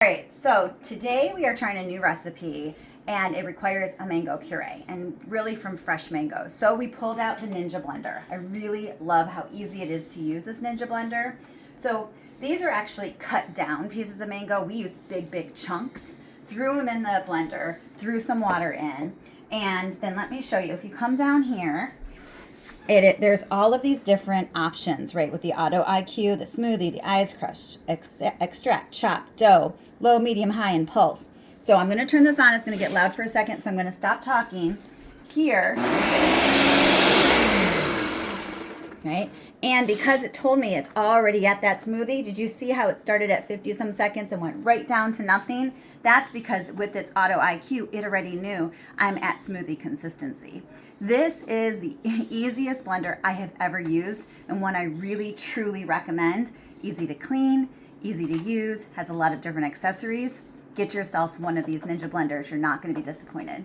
All right, so today we are trying a new recipe and it requires a mango puree and really from fresh mangoes. So we pulled out the Ninja blender. I really love how easy it is to use this Ninja blender. So these are actually cut down pieces of mango. We use big chunks, threw them in the blender, threw some water in, and then let me show you. If you come down here, there's all of these different options, right? With the Auto IQ, the smoothie, the ice crush, extract, chop, dough, low, medium, high, and pulse. So I'm going to turn this on. It's going to get loud for a second, so I'm going to stop talking here. Right? And because it told me it's already at that smoothie, did you see how it started at 50 some seconds and went right down to nothing? That's because with its Auto IQ, it already knew I'm at smoothie consistency. This is the easiest blender I have ever used and one I really truly recommend. Easy to clean, easy to use, has a lot of different accessories. Get yourself one of these Ninja blenders. You're not going to be disappointed.